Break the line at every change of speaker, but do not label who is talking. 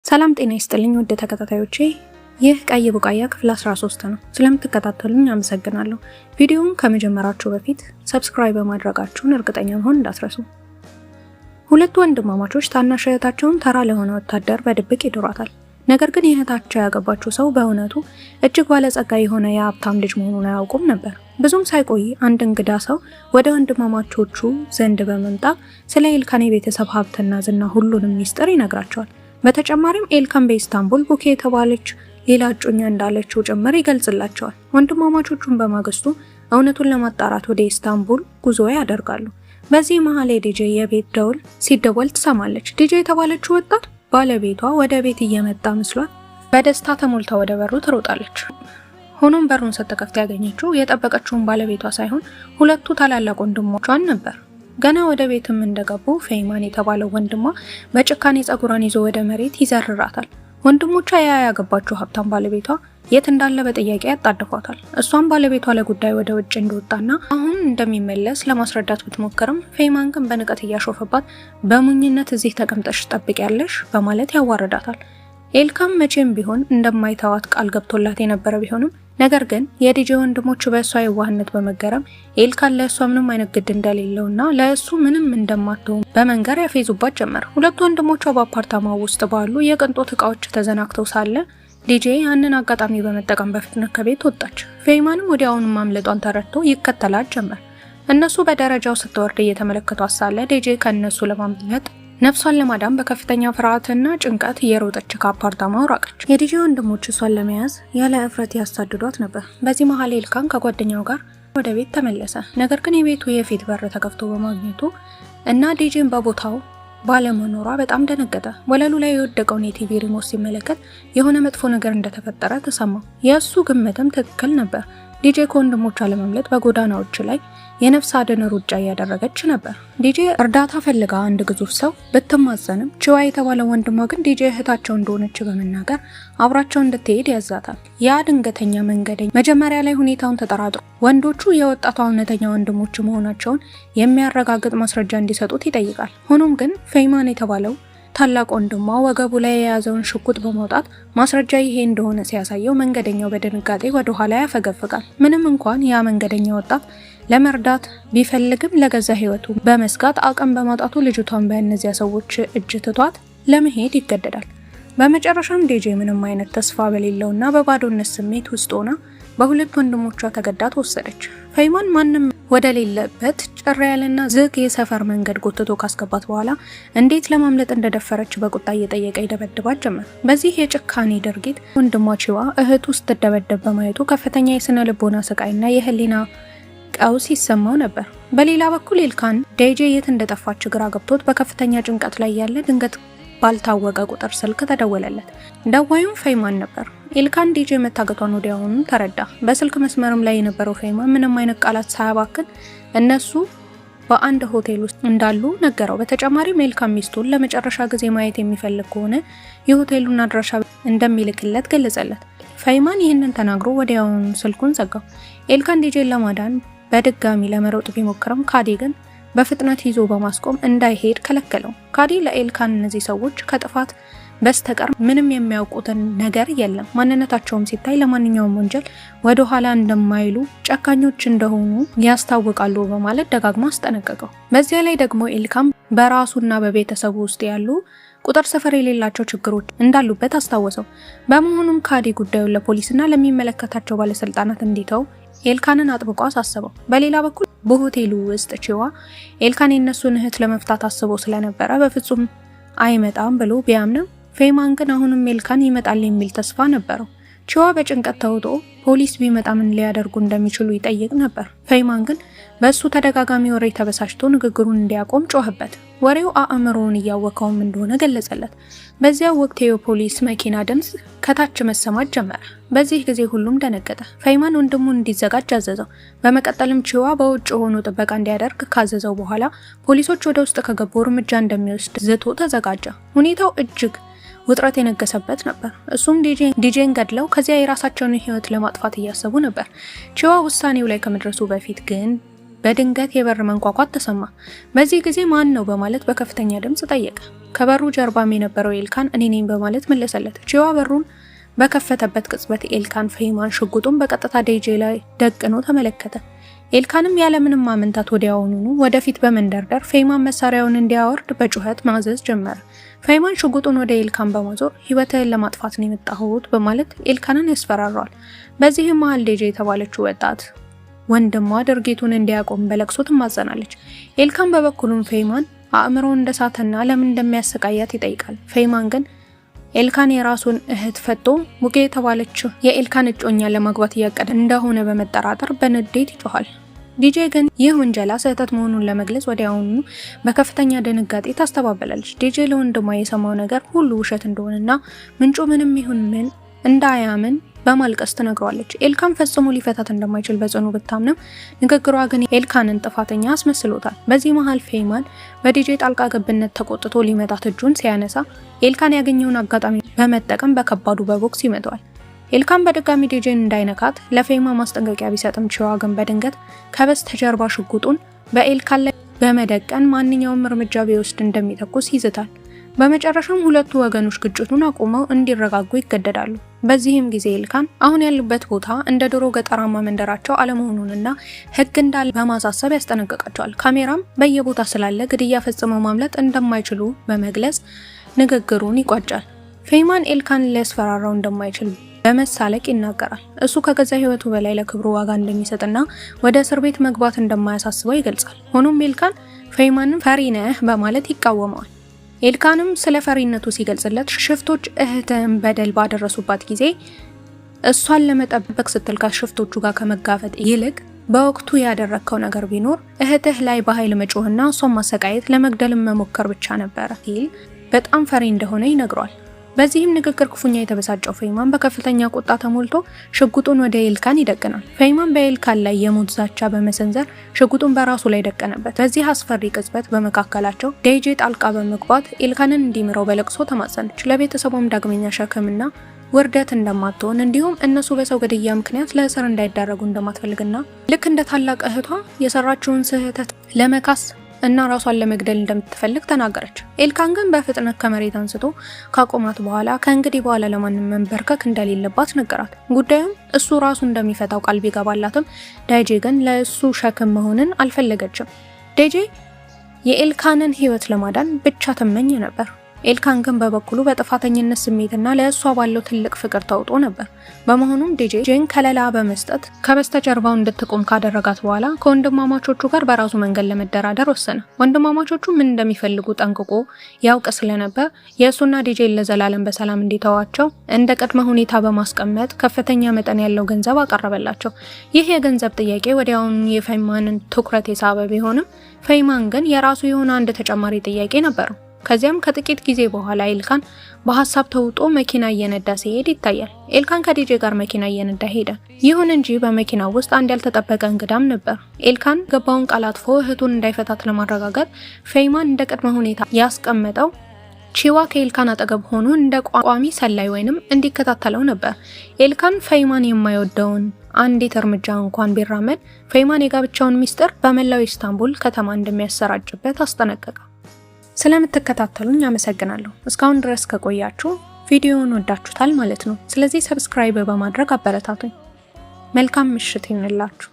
ሰላም ጤና ይስጥልኝ ውድ ተከታታዮቼ፣ ይህ ቀይ ቡቃያ ክፍል 13 ነው። ስለምትከታተሉኝ አመሰግናለሁ። ቪዲዮውን ከመጀመራችሁ በፊት ሰብስክራይብ በማድረጋችሁን እርግጠኛ መሆን እንዳትረሱ። ሁለቱ ወንድማማቾች ታናሽ እህታቸውን ተራ ለሆነ ወታደር በድብቅ ይድሯታል። ነገር ግን እህታቸው ያገባችው ሰው በእውነቱ እጅግ ባለጸጋ የሆነ የሀብታም ልጅ መሆኑን አያውቁም ነበር። ብዙም ሳይቆይ አንድ እንግዳ ሰው ወደ ወንድማማቾቹ ዘንድ በመምጣት ስለ ኤልካን የቤተሰብ ሀብትና ዝና ሁሉንም ሚስጥር ይነግራቸዋል። በተጨማሪም ኤልካን በኢስታንቡል ቡኬ የተባለች ሌላ እጮኛ እንዳለችው ጭምር ይገልጽላቸዋል። ወንድማማቾቹን በማግስቱ እውነቱን ለማጣራት ወደ ኢስታንቡል ጉዞ ያደርጋሉ። በዚህ መሃል የዲጄ የቤት ደውል ሲደወል ትሰማለች። ዲጄ የተባለችው ወጣት ባለቤቷ ወደ ቤት እየመጣ መስሏት በደስታ ተሞልታ ወደ በሩ ትሮጣለች። ሆኖም በሩን ስትከፍት ያገኘችው የጠበቀችውን ባለቤቷ ሳይሆን ሁለቱ ታላላቅ ወንድሞቿን ነበር። ገና ወደ ቤትም እንደገቡ ፌይማን የተባለው ወንድሟ በጭካኔ ጸጉሯን ይዞ ወደ መሬት ይዘርራታል። ወንድሞቿ ያገባችው ሀብታም ባለቤቷ የት እንዳለ በጥያቄ ያጣድፏታል። እሷም ባለቤቷ ለጉዳይ ወደ ውጭ እንደወጣና አሁን እንደሚመለስ ለማስረዳት ብትሞክርም ፌይማን ግን በንቀት እያሾፈባት በሙኝነት እዚህ ተቀምጠሽ ትጠብቂያለሽ በማለት ያዋርዳታል። ኤልካን መቼም ቢሆን እንደማይተዋት ቃል ገብቶላት የነበረ ቢሆንም ነገር ግን የዲጄ ወንድሞች በእሷ የዋህነት በመገረም ኤልካን ለእሷ ምንም አይነት ግድ እንደሌለውና ለእሱ ምንም እንደማትሆን በመንገር ያፌዙባት ጀመር። ሁለቱ ወንድሞቿ በአፓርታማው ውስጥ ባሉ የቅንጦት እቃዎች ተዘናግተው ሳለ ዲጄ ያንን አጋጣሚ በመጠቀም በፍጥነት ከቤት ወጣች። ፌይማንም ወዲያውኑ ማምለጧን ተረድቶ ይከተላት ጀመር። እነሱ በደረጃው ስትወርድ እየተመለከቷት ሳለ ዲጄ ከእነሱ ለማምለጥ ነፍሷን ለማዳን በከፍተኛ ፍርሃትና ጭንቀት እየሮጠች ከአፓርታማው ራቀች። የዲጄ ወንድሞች እሷን ለመያዝ ያለ እፍረት ያሳድዷት ነበር። በዚህ መሃል ኤልካን ከጓደኛው ጋር ወደ ቤት ተመለሰ። ነገር ግን የቤቱ የፊት በር ተከፍቶ በማግኘቱ እና ዲጄን በቦታው ባለመኖሯ በጣም ደነገጠ። ወለሉ ላይ የወደቀውን የቲቪ ሪሞት ሲመለከት የሆነ መጥፎ ነገር እንደተፈጠረ ተሰማው። የእሱ ግምትም ትክክል ነበር። ዲጄ ከወንድሞቿ ለማምለጥ በጎዳናዎች ላይ የነፍስ አድን ሩጫ እያደረገች ነበር። ዲጄ እርዳታ ፈልጋ አንድ ግዙፍ ሰው ብትማጸንም ቺዋ የተባለው ወንድሟ ግን ዲጄ እህታቸው እንደሆነች በመናገር አብራቸው እንድትሄድ ያዛታል። ያ ድንገተኛ መንገደኛ መጀመሪያ ላይ ሁኔታውን ተጠራጥሮ ወንዶቹ የወጣቷ እውነተኛ ወንድሞች መሆናቸውን የሚያረጋግጥ ማስረጃ እንዲሰጡት ይጠይቃል። ሆኖም ግን ፌይማን የተባለው ታላቅ ወንድሟ ወገቡ ላይ የያዘውን ሽጉጥ በማውጣት ማስረጃ ይሄ እንደሆነ ሲያሳየው መንገደኛው በድንጋጤ ወደ ኋላ ያፈገፍጋል። ምንም እንኳን ያ መንገደኛ ወጣት ለመርዳት ቢፈልግም ለገዛ ሕይወቱ በመስጋት አቅም በማጣቱ ልጅቷን በእነዚያ ሰዎች እጅ ትቷት ለመሄድ ይገደዳል። በመጨረሻም ዲጄ ምንም አይነት ተስፋ በሌለውና በባዶነት ስሜት ውስጥ ሆና በሁለት ወንድሞቿ ተገዳ ተወሰደች። ፌይማን ማንም ወደ ሌለበት ጭር ያለና ዝግ የሰፈር መንገድ ጎትቶ ካስገባት በኋላ እንዴት ለማምለጥ እንደደፈረች በቁጣ እየጠየቀ ይደበድባት ጀመር። በዚህ የጭካኔ ድርጊት ወንድሟ ቺዋ እህቱ ስትደበደብ በማየቱ ከፍተኛ የስነ ልቦና ስቃይና የህሊና ቀውስ ይሰማው ነበር። በሌላ በኩል ኤልካን ዲጄ የት እንደጠፋች ግራ ገብቶት በከፍተኛ ጭንቀት ላይ ያለ ድንገት ባልታወቀ ቁጥር ስልክ ተደወለለት። ደዋዩም ፌይማን ነበር። ኤልካን ዲጄ መታገቷን ወዲያውኑ ተረዳ። በስልክ መስመርም ላይ የነበረው ፌይማን ምንም አይነት ቃላት ሳያባክን እነሱ በአንድ ሆቴል ውስጥ እንዳሉ ነገረው። በተጨማሪም ኤልካን ሚስቱን ለመጨረሻ ጊዜ ማየት የሚፈልግ ከሆነ የሆቴሉን አድራሻ እንደሚልክለት ገለጸለት። ፌይማን ይህንን ተናግሮ ወዲያውኑ ስልኩን ዘጋው። ኤልካን ዲጄን ለማዳን በድጋሚ ለመሮጥ ቢሞክርም ካዲ ግን በፍጥነት ይዞ በማስቆም እንዳይሄድ ከለከለው። ካዲ ለኤልካን እነዚህ ሰዎች ከጥፋት በስተቀር ምንም የሚያውቁትን ነገር የለም፣ ማንነታቸውም ሲታይ ለማንኛውም ወንጀል ወደ ኋላ እንደማይሉ ጨካኞች እንደሆኑ ያስታውቃሉ በማለት ደጋግሞ አስጠነቀቀው። በዚያ ላይ ደግሞ ኤልካን በራሱና በቤተሰቡ ውስጥ ያሉ ቁጥር ስፍር የሌላቸው ችግሮች እንዳሉበት አስታወሰው። በመሆኑም ካዲ ጉዳዩን ለፖሊስና ለሚመለከታቸው ባለስልጣናት እንዲተው ኤልካንን አጥብቆ አሳሰበው። በሌላ በኩል በሆቴሉ ውስጥ ቺዋ ኤልካን የነሱን እህት ለመፍታት አስቦ ስለነበረ በፍጹም አይመጣም ብሎ ቢያምንም ፌይማን ግን አሁንም ኤልካን ይመጣል የሚል ተስፋ ነበረው። ቺዋ በጭንቀት ተውጦ ፖሊስ ቢመጣ ምን ሊያደርጉ እንደሚችሉ ይጠይቅ ነበር። ፌይማን ግን በእሱ ተደጋጋሚ ወሬ ተበሳጭቶ ንግግሩን እንዲያቆም ጮህበት። ወሬው አእምሮውን እያወከውም እንደሆነ ገለጸለት። በዚያው ወቅት የፖሊስ መኪና ድምፅ ከታች መሰማት ጀመረ። በዚህ ጊዜ ሁሉም ደነገጠ። ፌይማን ወንድሙን እንዲዘጋጅ አዘዘው። በመቀጠልም ቺዋ በውጭ ሆኖ ጥበቃ እንዲያደርግ ካዘዘው በኋላ ፖሊሶች ወደ ውስጥ ከገቡ እርምጃ እንደሚወስድ ዝቶ ተዘጋጀ። ሁኔታው እጅግ ውጥረት የነገሰበት ነበር። እሱም ዲጄን ገድለው ከዚያ የራሳቸውን ህይወት ለማጥፋት እያሰቡ ነበር። ቺዋ ውሳኔው ላይ ከመድረሱ በፊት ግን በድንገት የበር መንኳኳት ተሰማ። በዚህ ጊዜ ማን ነው በማለት በከፍተኛ ድምጽ ጠየቀ። ከበሩ ጀርባም የነበረው ኤልካን እኔ ነኝ በማለት መለሰለት። ቺዋ በሩን በከፈተበት ቅጽበት ኤልካን ፌይማን ሽጉጡን በቀጥታ ዴጄ ላይ ደቅኖ ተመለከተ። ኤልካንም ያለምንም ማመንታት ወዲያውኑ ወደፊት በመንደርደር ፌይማን መሳሪያውን እንዲያወርድ በጩኸት ማዘዝ ጀመረ። ፌይማን ሽጉጡን ወደ ኤልካን በማዞር ህይወትህን ለማጥፋት ነው የመጣሁት በማለት ኤልካንን ያስፈራራል። በዚህም መሃል ዴጄ የተባለችው ወጣት ወንድሟ ድርጊቱን እንዲያቆም በለቅሶ ትማጸናለች። ኤልካን በበኩሉም ፌይማን አእምሮውን እንደሳተና ለምን እንደሚያሰቃያት ይጠይቃል። ፌይማን ግን ኤልካን የራሱን እህት ፈቶ ሙጌ የተባለችው የኤልካን እጮኛ ለማግባት እያቀደ እንደሆነ በመጠራጠር በንዴት ይጮሃል። ዲጄ ግን ይህ ወንጀላ ስህተት መሆኑን ለመግለጽ ወዲያውኑ በከፍተኛ ድንጋጤ ታስተባበላለች። ዲጄ ለወንድሟ የሰማው ነገር ሁሉ ውሸት እንደሆነና ምንጩ ምንም ይሁን ምን እንዳያምን በማልቀስ ትነግሯለች። ኤልካን ፈጽሞ ሊፈታት እንደማይችል በጽኑ ብታምንም ንግግሯ ግን ኤልካንን ጥፋተኛ አስመስሎታል። በዚህ መሃል ፌይማን በዲጄ ጣልቃ ገብነት ተቆጥቶ ሊመታት እጁን ሲያነሳ ኤልካን ያገኘውን አጋጣሚ በመጠቀም በከባዱ በቦክስ ይመታዋል። ኤልካን በድጋሚ ዲጄን እንዳይነካት ለፌይማን ማስጠንቀቂያ ቢሰጥም ቺዋ ግን በድንገት ከበስተጀርባ ሽጉጡን በኤልካን ላይ በመደቀን ማንኛውም እርምጃ ቢወስድ እንደሚተኩስ ይዝታል። በመጨረሻም ሁለቱ ወገኖች ግጭቱን አቁመው እንዲረጋጉ ይገደዳሉ። በዚህም ጊዜ ኤልካን አሁን ያሉበት ቦታ እንደ ድሮ ገጠራማ መንደራቸው አለመሆኑንና ሕግ እንዳለ በማሳሰብ ያስጠነቅቃቸዋል። ካሜራም በየቦታ ስላለ ግድያ ፈጽመው ማምለጥ እንደማይችሉ በመግለጽ ንግግሩን ይቋጫል። ፌይማን ኤልካን ሊያስፈራራው እንደማይችል በመሳለቅ ይናገራል። እሱ ከገዛ ህይወቱ በላይ ለክብሩ ዋጋ እንደሚሰጥና ወደ እስር ቤት መግባት እንደማያሳስበው ይገልጻል። ሆኖም ኤልካን ፌይማንን ፈሪ ነህ በማለት ይቃወመዋል። ኤልካንም ስለ ፈሪነቱ ሲገልጽለት ሽፍቶች እህትህን በደል ባደረሱባት ጊዜ እሷን ለመጠበቅ ስትል ከሽፍቶቹ ጋር ከመጋፈጥ ይልቅ በወቅቱ ያደረከው ነገር ቢኖር እህትህ ላይ በኃይል መጮህና እሷን ማሰቃየት ለመግደልም መሞከር ብቻ ነበረ ሲል በጣም ፈሪ እንደሆነ ይነግሯል። በዚህም ንግግር ክፉኛ የተበሳጨው ፌይማን በከፍተኛ ቁጣ ተሞልቶ ሽጉጡን ወደ ኤልካን ይደቅናል። ፌይማን በኤልካን ላይ የሞት ዛቻ በመሰንዘር ሽጉጡን በራሱ ላይ ደቀነበት። በዚህ አስፈሪ ቅጽበት በመካከላቸው ዴጄ ጣልቃ በመግባት ኤልካንን እንዲምረው በለቅሶ ተማጸነች። ለቤተሰቡም ዳግመኛ ሸክምና ውርደት እንደማትሆን እንዲሁም እነሱ በሰው ግድያ ምክንያት ለእስር እንዳይዳረጉ እንደማትፈልግና ልክ እንደ ታላቅ እህቷ የሰራችውን ስህተት ለመካስ እና ራሷን ለመግደል እንደምትፈልግ ተናገረች። ኤልካን ግን በፍጥነት ከመሬት አንስቶ ካቆማት በኋላ ከእንግዲህ በኋላ ለማንም መንበርከክ እንደሌለባት ነገራት። ጉዳዩም እሱ ራሱ እንደሚፈታው ቃል ቢገባላትም ዴጄ ግን ለእሱ ሸክም መሆንን አልፈለገችም። ዴጄ የኤልካንን ህይወት ለማዳን ብቻ ተመኘ ነበር። ኤልካን ግን በበኩሉ በጥፋተኝነት ስሜትና ለእሷ ባለው ትልቅ ፍቅር ተውጦ ነበር። በመሆኑም ዴጄን ከለላ በመስጠት ከበስተጀርባው እንድትቆም ካደረጋት በኋላ ከወንድማማቾቹ ጋር በራሱ መንገድ ለመደራደር ወሰነ። ወንድማማቾቹ ምን እንደሚፈልጉ ጠንቅቆ ያውቅ ስለነበር የእሱና ዴጄን ለዘላለም በሰላም እንዲተዋቸው እንደ ቅድመ ሁኔታ በማስቀመጥ ከፍተኛ መጠን ያለው ገንዘብ አቀረበላቸው። ይህ የገንዘብ ጥያቄ ወዲያውኑ የፌይማንን ትኩረት የሳበ ቢሆንም ፌይማን ግን የራሱ የሆነ አንድ ተጨማሪ ጥያቄ ነበረው። ከዚያም ከጥቂት ጊዜ በኋላ ኤልካን በሐሳብ ተውጦ መኪና እየነዳ ሲሄድ ይታያል። ኤልካን ከዲጄ ጋር መኪና እየነዳ ሄደ። ይሁን እንጂ በመኪናው ውስጥ አንድ ያልተጠበቀ እንግዳም ነበር። ኤልካን ገባውን ቃል አጥፎ እህቱን እንዳይፈታት ለማረጋገጥ ፌይማን እንደ ቅድመ ሁኔታ ያስቀመጠው ቺዋ ከኤልካን አጠገብ ሆኖ እንደ ቋሚ ሰላይ ወይንም እንዲከታተለው ነበር። ኤልካን ፌይማን የማይወደውን አንዲት እርምጃ እንኳን ቢራመድ ፌይማን የጋብቻውን ሚስጥር በመላው ኢስታንቡል ከተማ እንደሚያሰራጭበት አስጠነቀቀ። ስለምትከታተሉኝ አመሰግናለሁ። እስካሁን ድረስ ከቆያችሁ ቪዲዮውን ወዳችሁታል ማለት ነው። ስለዚህ ሰብስክራይብ በማድረግ አበረታቱኝ። መልካም ምሽት ይሁንላችሁ።